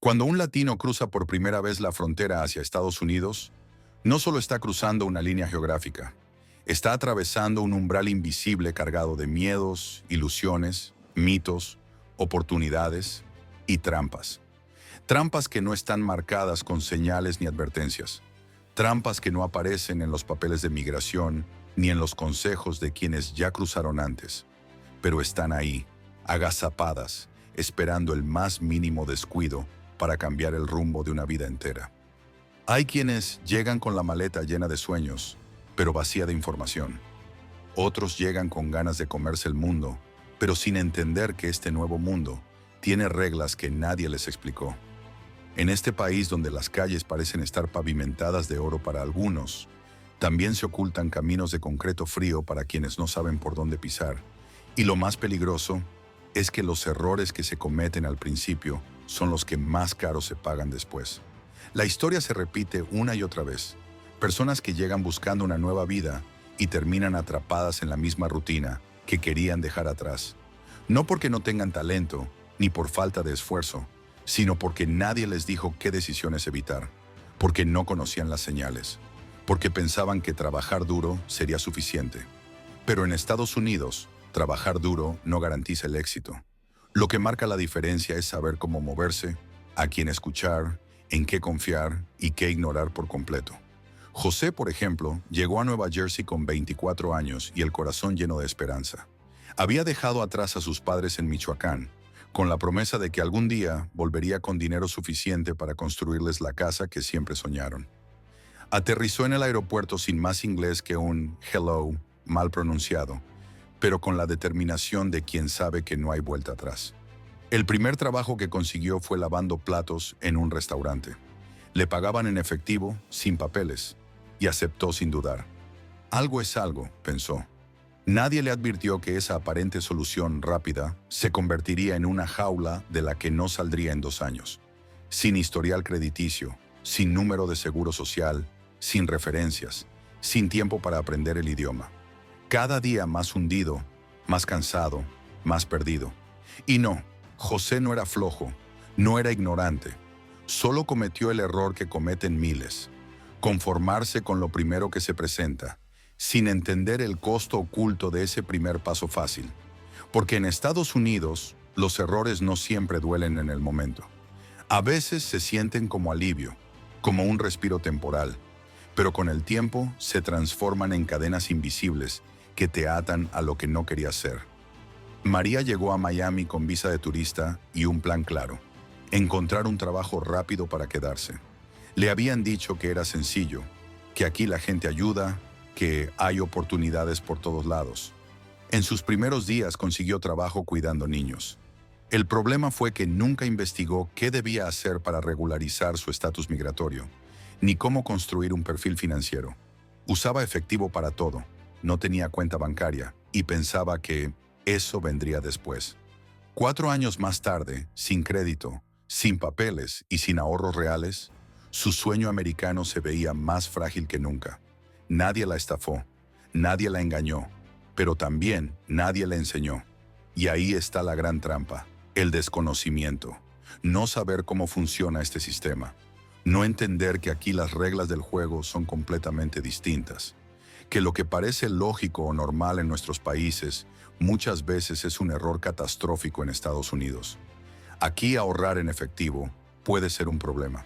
Cuando un latino cruza por primera vez la frontera hacia Estados Unidos, no solo está cruzando una línea geográfica, está atravesando un umbral invisible cargado de miedos, ilusiones, mitos, oportunidades y trampas. Trampas que no están marcadas con señales ni advertencias. Trampas que no aparecen en los papeles de migración ni en los consejos de quienes ya cruzaron antes, pero están ahí, agazapadas, esperando el más mínimo descuido para cambiar el rumbo de una vida entera. Hay quienes llegan con la maleta llena de sueños, pero vacía de información. Otros llegan con ganas de comerse el mundo, pero sin entender que este nuevo mundo tiene reglas que nadie les explicó. En este país donde las calles parecen estar pavimentadas de oro para algunos, también se ocultan caminos de concreto frío para quienes no saben por dónde pisar. Y lo más peligroso es que los errores que se cometen al principio son los que más caro se pagan después. La historia se repite una y otra vez. Personas que llegan buscando una nueva vida y terminan atrapadas en la misma rutina que querían dejar atrás. No porque no tengan talento, ni por falta de esfuerzo, sino porque nadie les dijo qué decisiones evitar, porque no conocían las señales, porque pensaban que trabajar duro sería suficiente. Pero en Estados Unidos, trabajar duro no garantiza el éxito. Lo que marca la diferencia es saber cómo moverse, a quién escuchar, en qué confiar y qué ignorar por completo. José, por ejemplo, llegó a Nueva Jersey con 24 años y el corazón lleno de esperanza. Había dejado atrás a sus padres en Michoacán, con la promesa de que algún día volvería con dinero suficiente para construirles la casa que siempre soñaron. Aterrizó en el aeropuerto sin más inglés que un hello mal pronunciado, pero con la determinación de quien sabe que no hay vuelta atrás. El primer trabajo que consiguió fue lavando platos en un restaurante. Le pagaban en efectivo, sin papeles, y aceptó sin dudar. Algo es algo, pensó. Nadie le advirtió que esa aparente solución rápida se convertiría en una jaula de la que no saldría en 2 años. Sin historial crediticio, sin número de seguro social, sin referencias, sin tiempo para aprender el idioma. Cada día más hundido, más cansado, más perdido. Y no, José no era flojo, no era ignorante. Solo cometió el error que cometen miles: conformarse con lo primero que se presenta, sin entender el costo oculto de ese primer paso fácil. Porque en Estados Unidos, los errores no siempre duelen en el momento. A veces se sienten como alivio, como un respiro temporal, pero con el tiempo se transforman en cadenas invisibles que te atan a lo que no querías ser. María llegó a Miami con visa de turista y un plan claro: encontrar un trabajo rápido para quedarse. Le habían dicho que era sencillo, que aquí la gente ayuda, que hay oportunidades por todos lados. En sus primeros días consiguió trabajo cuidando niños. El problema fue que nunca investigó qué debía hacer para regularizar su estatus migratorio, ni cómo construir un perfil financiero. Usaba efectivo para todo, no tenía cuenta bancaria y pensaba que eso vendría después. 4 años más tarde, sin crédito, sin papeles y sin ahorros reales, su sueño americano se veía más frágil que nunca. Nadie la estafó, nadie la engañó, pero también nadie le enseñó. Y ahí está la gran trampa: el desconocimiento. No saber cómo funciona este sistema. No entender que aquí las reglas del juego son completamente distintas. Que lo que parece lógico o normal en nuestros países muchas veces es un error catastrófico en Estados Unidos. Aquí ahorrar en efectivo puede ser un problema.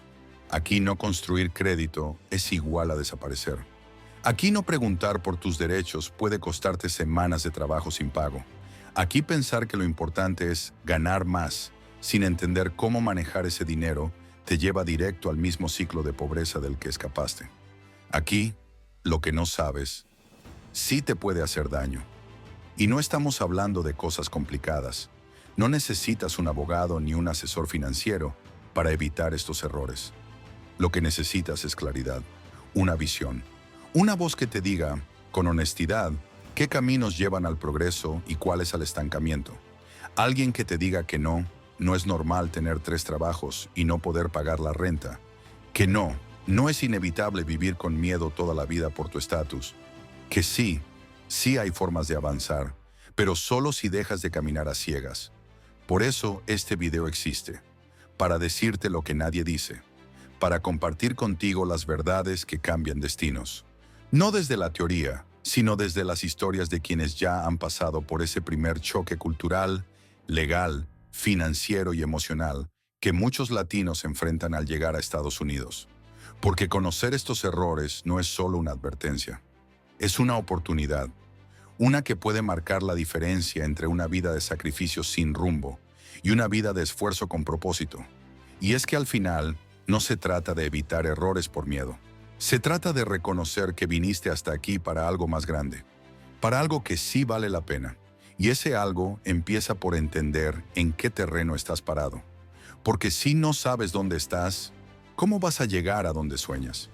Aquí no construir crédito es igual a desaparecer. Aquí no preguntar por tus derechos puede costarte semanas de trabajo sin pago. Aquí pensar que lo importante es ganar más, sin entender cómo manejar ese dinero, te lleva directo al mismo ciclo de pobreza del que escapaste. Aquí, lo que no sabes, sí te puede hacer daño. Y no estamos hablando de cosas complicadas. No necesitas un abogado ni un asesor financiero para evitar estos errores. Lo que necesitas es claridad, una visión. Una voz que te diga, con honestidad, qué caminos llevan al progreso y cuáles al estancamiento. Alguien que te diga que no es normal tener 3 trabajos y no poder pagar la renta. Que no es inevitable vivir con miedo toda la vida por tu estatus. Que sí hay formas de avanzar, pero solo si dejas de caminar a ciegas. Por eso este video existe. para decirte lo que nadie dice, para compartir contigo las verdades que cambian destinos. No desde la teoría, sino desde las historias de quienes ya han pasado por ese primer choque cultural, legal, financiero y emocional que muchos latinos enfrentan al llegar a Estados Unidos. Porque conocer estos errores no es solo una advertencia, es una oportunidad, una que puede marcar la diferencia entre una vida de sacrificio sin rumbo y una vida de esfuerzo con propósito. Y es que al final no se trata de evitar errores por miedo. Se trata de reconocer que viniste hasta aquí para algo más grande, para algo que sí vale la pena. Y ese algo empieza por entender en qué terreno estás parado. Porque si no sabes dónde estás, ¿cómo vas a llegar a donde sueñas?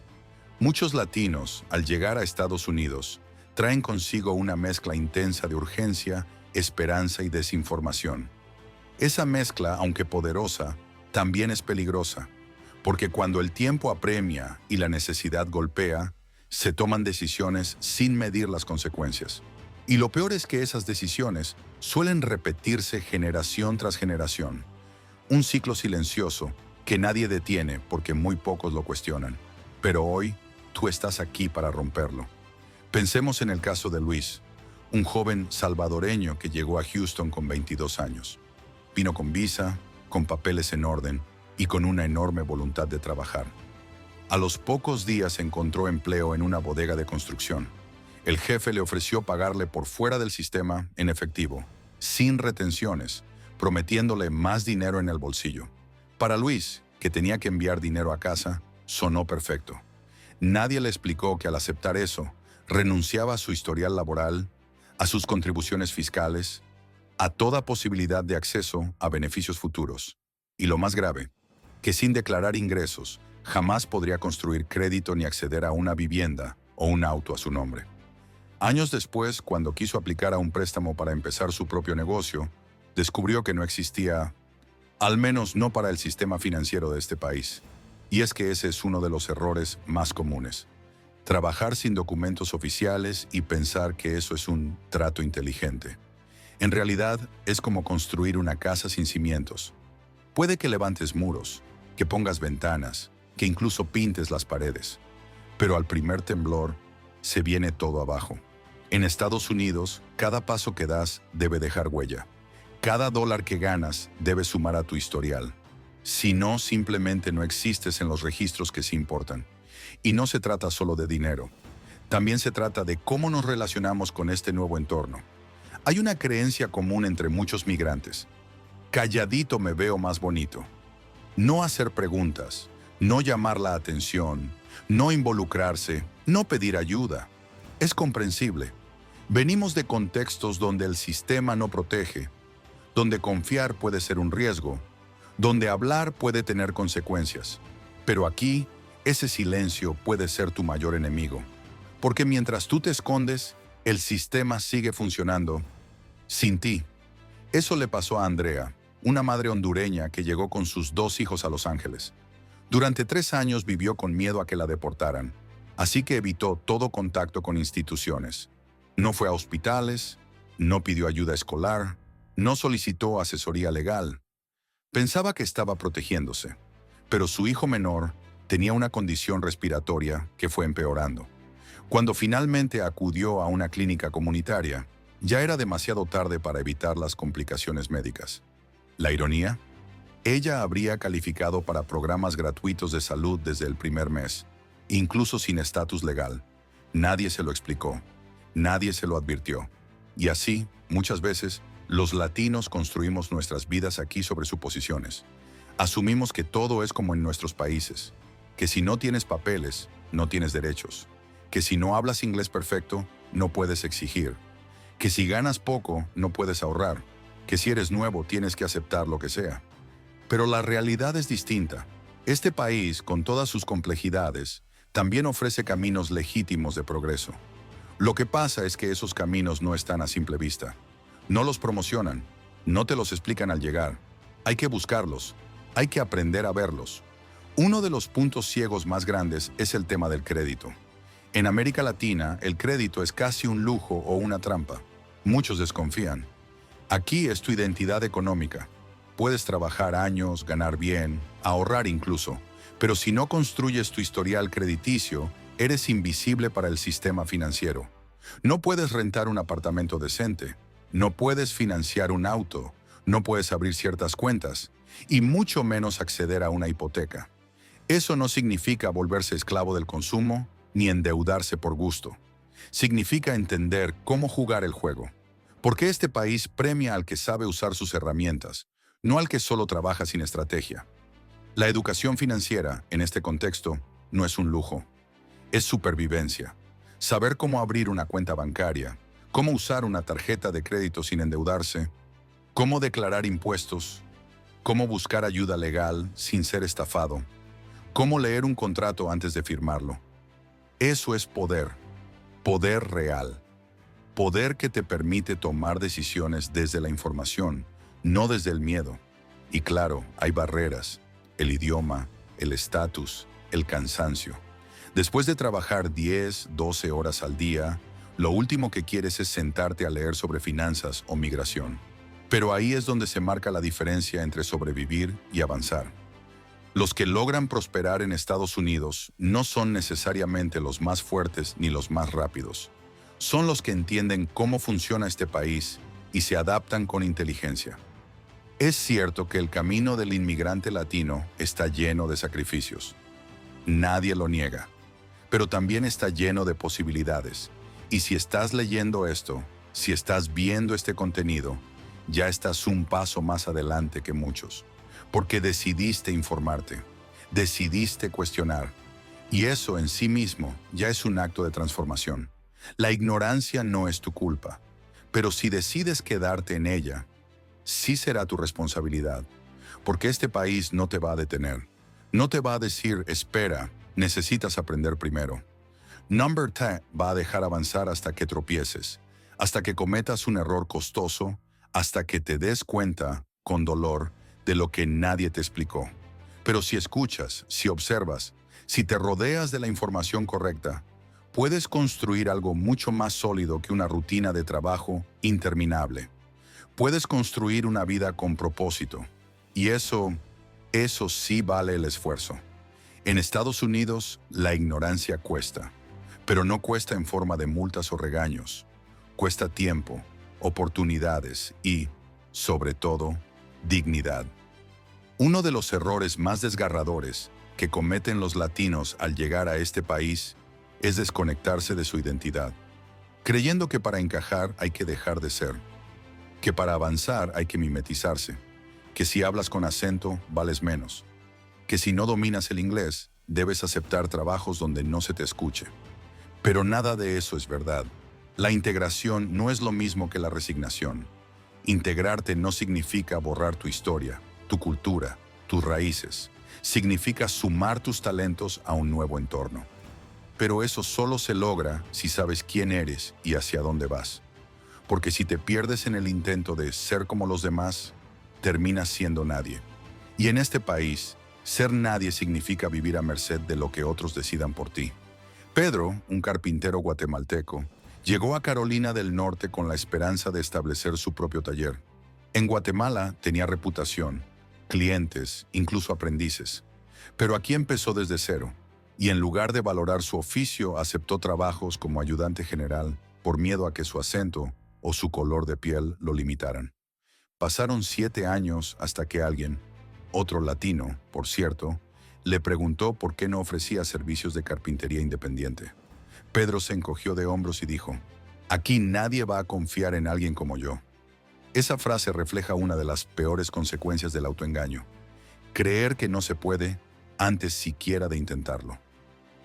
Muchos latinos, al llegar a Estados Unidos, traen consigo una mezcla intensa de urgencia, esperanza y desinformación. Esa mezcla, aunque poderosa, también es peligrosa, porque cuando el tiempo apremia y la necesidad golpea, se toman decisiones sin medir las consecuencias. Y lo peor es que esas decisiones suelen repetirse generación tras generación. Un ciclo silencioso que nadie detiene porque muy pocos lo cuestionan. Pero hoy, tú estás aquí para romperlo. Pensemos en el caso de Luis, un joven salvadoreño que llegó a Houston con 22 años. Vino con visa, con papeles en orden y con una enorme voluntad de trabajar. A los pocos días encontró empleo en una bodega de construcción. El jefe le ofreció pagarle por fuera del sistema en efectivo, sin retenciones, prometiéndole más dinero en el bolsillo. Para Luis, que tenía que enviar dinero a casa, sonó perfecto. Nadie le explicó que al aceptar eso, renunciaba a su historial laboral, a sus contribuciones fiscales, a toda posibilidad de acceso a beneficios futuros. Y lo más grave, que sin declarar ingresos, jamás podría construir crédito ni acceder a una vivienda o un auto a su nombre. Años después, cuando quiso aplicar a un préstamo para empezar su propio negocio, descubrió que no existía, al menos no para el sistema financiero de este país. Y es que ese es uno de los errores más comunes. Trabajar sin documentos oficiales y pensar que eso es un trato inteligente. En realidad, es como construir una casa sin cimientos. Puede que levantes muros, que pongas ventanas, que incluso pintes las paredes. Pero al primer temblor, se viene todo abajo. En Estados Unidos, cada paso que das debe dejar huella. Cada dólar que ganas debe sumar a tu historial. Si no, simplemente no existes en los registros que sí importan. Y no se trata solo de dinero. También se trata de cómo nos relacionamos con este nuevo entorno. Hay una creencia común entre muchos migrantes. Calladito me veo más bonito. No hacer preguntas, no llamar la atención, no involucrarse, no pedir ayuda. Es comprensible. Venimos de contextos donde el sistema no protege, donde confiar puede ser un riesgo, donde hablar puede tener consecuencias. Pero aquí, ese silencio puede ser tu mayor enemigo. Porque mientras tú te escondes, el sistema sigue funcionando sin ti. Eso le pasó a Andrea, una madre hondureña que llegó con sus 2 hijos a Los Ángeles. Durante 3 años vivió con miedo a que la deportaran, así que evitó todo contacto con instituciones. No fue a hospitales, no pidió ayuda escolar, no solicitó asesoría legal. Pensaba que estaba protegiéndose, pero su hijo menor tenía una condición respiratoria que fue empeorando. Cuando finalmente acudió a una clínica comunitaria, ya era demasiado tarde para evitar las complicaciones médicas. ¿La ironía? Ella habría calificado para programas gratuitos de salud desde el primer mes, incluso sin estatus legal. Nadie se lo explicó, nadie se lo advirtió. Y así, muchas veces, los latinos construimos nuestras vidas aquí sobre suposiciones. Asumimos que todo es como en nuestros países, que si no tienes papeles, no tienes derechos, que si no hablas inglés perfecto, no puedes exigir, que si ganas poco, no puedes ahorrar, que si eres nuevo, tienes que aceptar lo que sea. Pero la realidad es distinta. Este país, con todas sus complejidades, también ofrece caminos legítimos de progreso. Lo que pasa es que esos caminos no están a simple vista. No los promocionan, no te los explican al llegar. Hay que buscarlos, hay que aprender a verlos. Uno de los puntos ciegos más grandes es el tema del crédito. En América Latina, el crédito es casi un lujo o una trampa. Muchos desconfían. Aquí es tu identidad económica. Puedes trabajar años, ganar bien, ahorrar incluso, pero si no construyes tu historial crediticio, eres invisible para el sistema financiero. No puedes rentar un apartamento decente, no puedes financiar un auto, no puedes abrir ciertas cuentas, y mucho menos acceder a una hipoteca. Eso no significa volverse esclavo del consumo ni endeudarse por gusto. Significa entender cómo jugar el juego. Porque este país premia al que sabe usar sus herramientas, no al que solo trabaja sin estrategia. La educación financiera, en este contexto, no es un lujo. Es supervivencia. Saber cómo abrir una cuenta bancaria, cómo usar una tarjeta de crédito sin endeudarse, cómo declarar impuestos, cómo buscar ayuda legal sin ser estafado, cómo leer un contrato antes de firmarlo. Eso es poder, poder real. Poder que te permite tomar decisiones desde la información, no desde el miedo. Y claro, hay barreras, el idioma, el estatus, el cansancio. Después de trabajar 10, 12 horas al día, lo último que quieres es sentarte a leer sobre finanzas o migración. Pero ahí es donde se marca la diferencia entre sobrevivir y avanzar. Los que logran prosperar en Estados Unidos no son necesariamente los más fuertes ni los más rápidos. Son los que entienden cómo funciona este país y se adaptan con inteligencia. Es cierto que el camino del inmigrante latino está lleno de sacrificios. Nadie lo niega. Pero también está lleno de posibilidades. Y si estás leyendo esto, si estás viendo este contenido, ya estás un paso más adelante que muchos. Porque decidiste informarte, decidiste cuestionar. Y eso en sí mismo ya es un acto de transformación. La ignorancia no es tu culpa, pero si decides quedarte en ella, sí será tu responsabilidad, porque este país no te va a detener. No te va a decir, espera, necesitas aprender primero. Number 10 va a dejar avanzar hasta que tropieces, hasta que cometas un error costoso, hasta que te des cuenta, con dolor, de lo que nadie te explicó. Pero si escuchas, si observas, si te rodeas de la información correcta, puedes construir algo mucho más sólido que una rutina de trabajo interminable. Puedes construir una vida con propósito. Y eso sí vale el esfuerzo. En Estados Unidos, la ignorancia cuesta. Pero no cuesta en forma de multas o regaños. Cuesta tiempo, oportunidades y, sobre todo, dignidad. Uno de los errores más desgarradores que cometen los latinos al llegar a este país es desconectarse de su identidad, creyendo que para encajar hay que dejar de ser, que para avanzar hay que mimetizarse, que si hablas con acento vales menos, que si no dominas el inglés debes aceptar trabajos donde no se te escuche. Pero nada de eso es verdad. La integración no es lo mismo que la resignación. Integrarte no significa borrar tu historia, tu cultura, tus raíces. Significa sumar tus talentos a un nuevo entorno. Pero eso solo se logra si sabes quién eres y hacia dónde vas. Porque si te pierdes en el intento de ser como los demás, terminas siendo nadie. Y en este país, ser nadie significa vivir a merced de lo que otros decidan por ti. Pedro, un carpintero guatemalteco, llegó a Carolina del Norte con la esperanza de establecer su propio taller. En Guatemala tenía reputación, clientes, incluso aprendices. Pero aquí empezó desde cero, y en lugar de valorar su oficio, aceptó trabajos como ayudante general por miedo a que su acento o su color de piel lo limitaran. Pasaron 7 años hasta que alguien, otro latino, por cierto, le preguntó por qué no ofrecía servicios de carpintería independiente. Pedro se encogió de hombros y dijo, «Aquí nadie va a confiar en alguien como yo». Esa frase refleja una de las peores consecuencias del autoengaño. Creer que no se puede antes siquiera de intentarlo.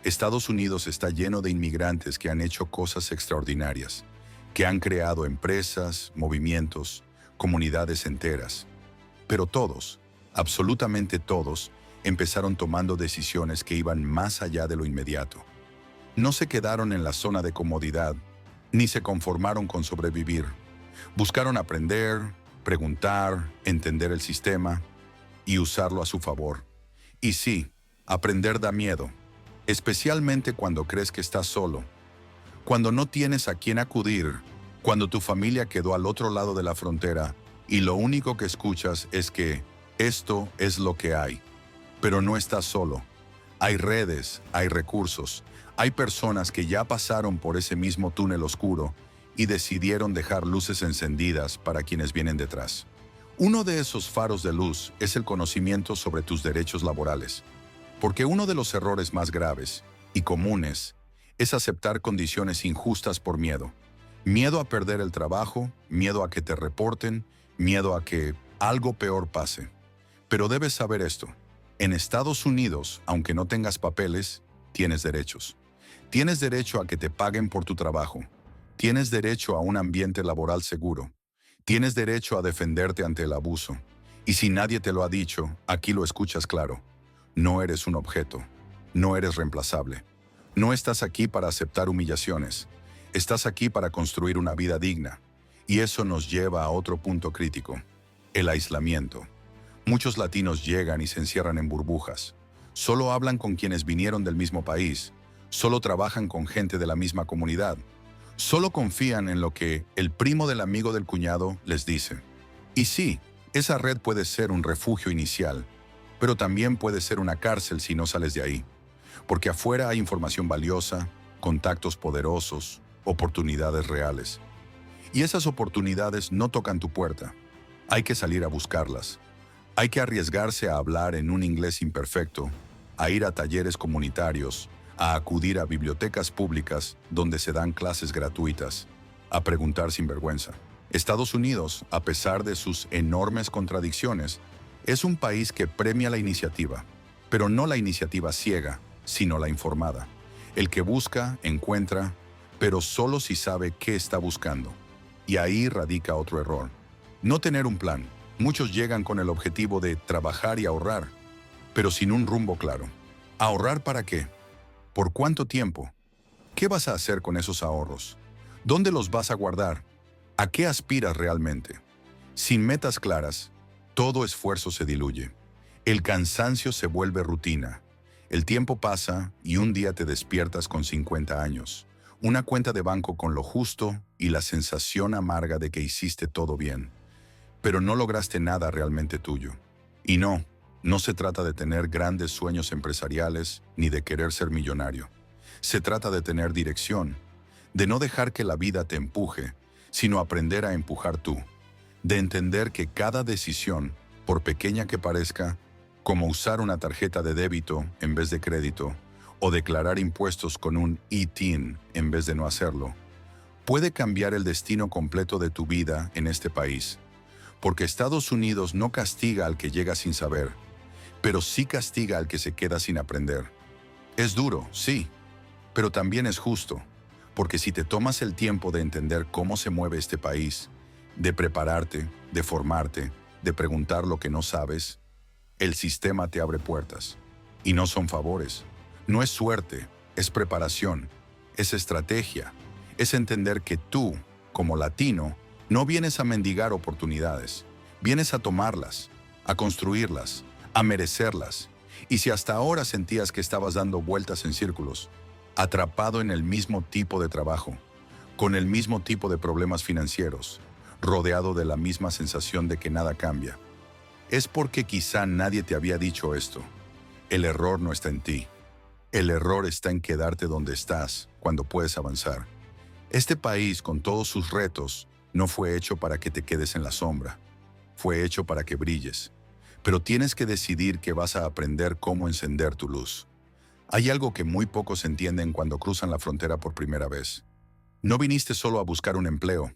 Estados Unidos está lleno de inmigrantes que han hecho cosas extraordinarias, que han creado empresas, movimientos, comunidades enteras. Pero todos, absolutamente todos, empezaron tomando decisiones que iban más allá de lo inmediato. No se quedaron en la zona de comodidad, ni se conformaron con sobrevivir. Buscaron aprender, preguntar, entender el sistema y usarlo a su favor. Y sí, aprender da miedo, especialmente cuando crees que estás solo, cuando no tienes a quién acudir, cuando tu familia quedó al otro lado de la frontera y lo único que escuchas es que esto es lo que hay. Pero no estás solo. Hay redes, hay recursos, hay personas que ya pasaron por ese mismo túnel oscuro y decidieron dejar luces encendidas para quienes vienen detrás. Uno de esos faros de luz es el conocimiento sobre tus derechos laborales, porque uno de los errores más graves y comunes es aceptar condiciones injustas por miedo. Miedo a perder el trabajo, miedo a que te reporten, miedo a que algo peor pase. Pero debes saber esto. En Estados Unidos, aunque no tengas papeles, tienes derechos. Tienes derecho a que te paguen por tu trabajo. Tienes derecho a un ambiente laboral seguro. Tienes derecho a defenderte ante el abuso. Y si nadie te lo ha dicho, aquí lo escuchas claro. No eres un objeto. No eres reemplazable. No estás aquí para aceptar humillaciones. Estás aquí para construir una vida digna. Y eso nos lleva a otro punto crítico: el aislamiento. Muchos latinos llegan y se encierran en burbujas. Solo hablan con quienes vinieron del mismo país. Solo trabajan con gente de la misma comunidad. Solo confían en lo que el primo del amigo del cuñado les dice. Y sí, esa red puede ser un refugio inicial, pero también puede ser una cárcel si no sales de ahí. Porque afuera hay información valiosa, contactos poderosos, oportunidades reales. Y esas oportunidades no tocan tu puerta. Hay que salir a buscarlas. Hay que arriesgarse a hablar en un inglés imperfecto, a ir a talleres comunitarios, a acudir a bibliotecas públicas donde se dan clases gratuitas, a preguntar sin vergüenza. Estados Unidos, a pesar de sus enormes contradicciones, es un país que premia la iniciativa, pero no la iniciativa ciega, sino la informada. El que busca, encuentra, pero solo si sabe qué está buscando. Y ahí radica otro error: no tener un plan. Muchos llegan con el objetivo de trabajar y ahorrar, pero sin un rumbo claro. ¿Ahorrar para qué? ¿Por cuánto tiempo? ¿Qué vas a hacer con esos ahorros? ¿Dónde los vas a guardar? ¿A qué aspiras realmente? Sin metas claras, todo esfuerzo se diluye. El cansancio se vuelve rutina. El tiempo pasa y un día te despiertas con 50 años, una cuenta de banco con lo justo y la sensación amarga de que hiciste todo bien, pero no lograste nada realmente tuyo. Y no se trata de tener grandes sueños empresariales ni de querer ser millonario. Se trata de tener dirección, de no dejar que la vida te empuje, sino aprender a empujar tú, de entender que cada decisión, por pequeña que parezca, como usar una tarjeta de débito en vez de crédito, o declarar impuestos con un ITIN en vez de no hacerlo, puede cambiar el destino completo de tu vida en este país. Porque Estados Unidos no castiga al que llega sin saber, pero sí castiga al que se queda sin aprender. Es duro, sí, pero también es justo, porque si te tomas el tiempo de entender cómo se mueve este país, de prepararte, de formarte, de preguntar lo que no sabes, el sistema te abre puertas. Y no son favores, no es suerte, es preparación, es estrategia, es entender que tú, como latino, no vienes a mendigar oportunidades, vienes a tomarlas, a construirlas, a merecerlas. Y si hasta ahora sentías que estabas dando vueltas en círculos, atrapado en el mismo tipo de trabajo, con el mismo tipo de problemas financieros, rodeado de la misma sensación de que nada cambia, es porque quizá nadie te había dicho esto. El error no está en ti. El error está en quedarte donde estás cuando puedes avanzar. Este país, con todos sus retos, no fue hecho para que te quedes en la sombra. Fue hecho para que brilles. Pero tienes que decidir que vas a aprender cómo encender tu luz. Hay algo que muy pocos entienden cuando cruzan la frontera por primera vez. No viniste solo a buscar un empleo.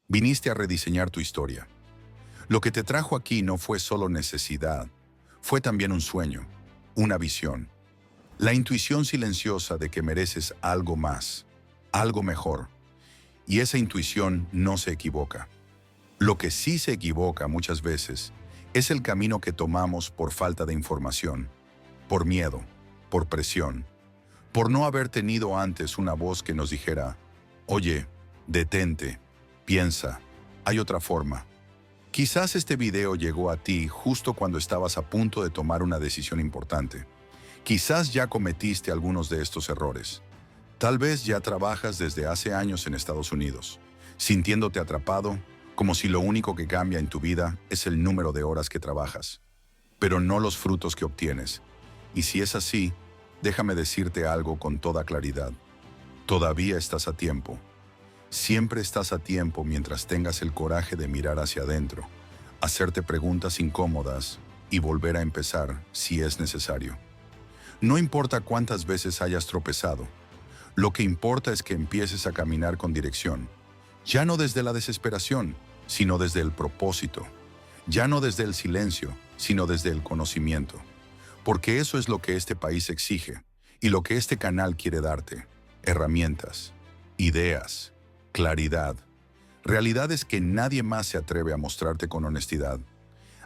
Viniste a rediseñar tu historia. Lo que te trajo aquí no fue solo necesidad, fue también un sueño, una visión. La intuición silenciosa de que mereces algo más, algo mejor. Y esa intuición no se equivoca. Lo que sí se equivoca muchas veces es el camino que tomamos por falta de información, por miedo, por presión, por no haber tenido antes una voz que nos dijera: oye, detente, piensa, hay otra forma. Quizás este video llegó a ti justo cuando estabas a punto de tomar una decisión importante. Quizás ya cometiste algunos de estos errores. Tal vez ya trabajas desde hace años en Estados Unidos, sintiéndote atrapado, como si lo único que cambia en tu vida es el número de horas que trabajas, pero no los frutos que obtienes. Y si es así, déjame decirte algo con toda claridad. Todavía estás a tiempo. Siempre estás a tiempo mientras tengas el coraje de mirar hacia adentro, hacerte preguntas incómodas y volver a empezar si es necesario. No importa cuántas veces hayas tropezado, lo que importa es que empieces a caminar con dirección, ya no desde la desesperación, sino desde el propósito, ya no desde el silencio, sino desde el conocimiento, porque eso es lo que este país exige y lo que este canal quiere darte: herramientas, ideas, claridad, realidades que nadie más se atreve a mostrarte con honestidad.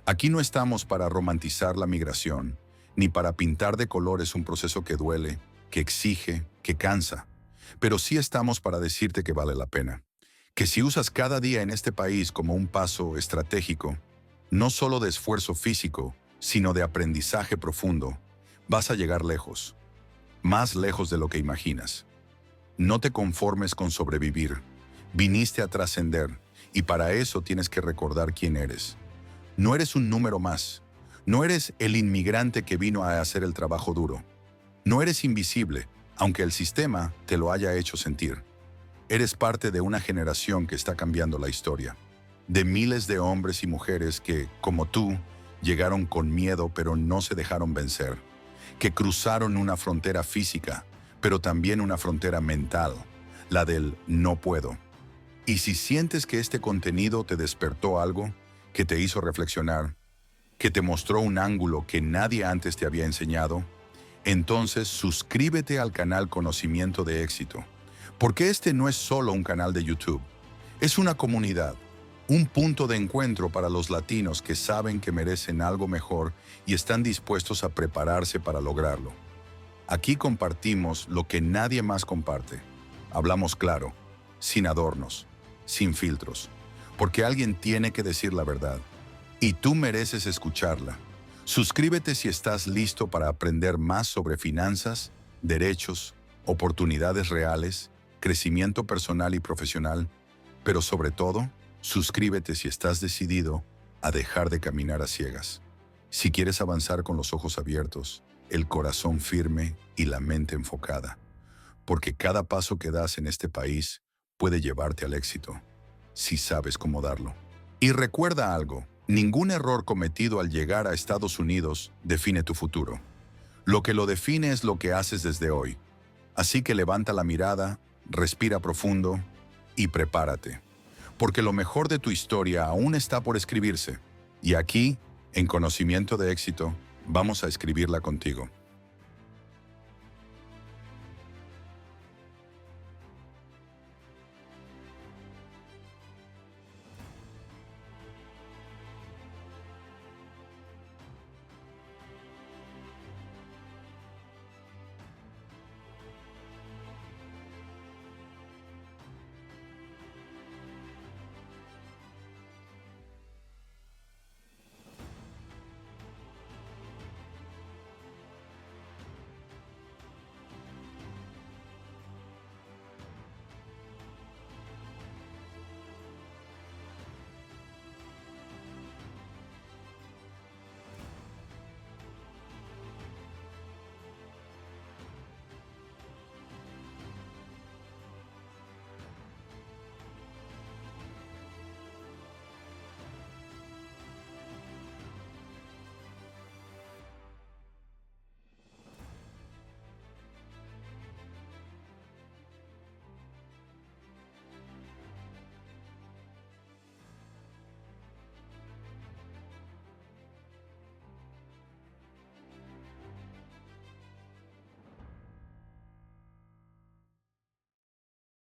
Aquí no estamos para romantizar la migración, ni para pintar de colores un proceso que duele, que exige, que cansa, pero sí estamos para decirte que vale la pena, que si usas cada día en este país como un paso estratégico, no solo de esfuerzo físico, sino de aprendizaje profundo, vas a llegar lejos, más lejos de lo que imaginas. No te conformes con sobrevivir, viniste a trascender, y para eso tienes que recordar quién eres. No eres un número más, no eres el inmigrante que vino a hacer el trabajo duro. No eres invisible, aunque el sistema te lo haya hecho sentir. Eres parte de una generación que está cambiando la historia, de miles de hombres y mujeres que, como tú, llegaron con miedo pero no se dejaron vencer, que cruzaron una frontera física, pero también una frontera mental, la del no puedo. Y si sientes que este contenido te despertó algo, que te hizo reflexionar, que te mostró un ángulo que nadie antes te había enseñado, entonces suscríbete al canal Conocimiento de Éxito, porque este no es solo un canal de YouTube, es una comunidad, un punto de encuentro para los latinos que saben que merecen algo mejor y están dispuestos a prepararse para lograrlo. Aquí compartimos lo que nadie más comparte. Hablamos claro, sin adornos, sin filtros, porque alguien tiene que decir la verdad, y tú mereces escucharla. Suscríbete si estás listo para aprender más sobre finanzas, derechos, oportunidades reales, crecimiento personal y profesional, pero sobre todo, suscríbete si estás decidido a dejar de caminar a ciegas. Si quieres avanzar con los ojos abiertos, el corazón firme y la mente enfocada, porque cada paso que das en este país puede llevarte al éxito, si sabes cómo darlo. Y recuerda algo, ningún error cometido al llegar a Estados Unidos define tu futuro. Lo que lo define es lo que haces desde hoy. Así que levanta la mirada, respira profundo y prepárate, porque lo mejor de tu historia aún está por escribirse. Y aquí, en Conocimiento de Éxito, vamos a escribirla contigo.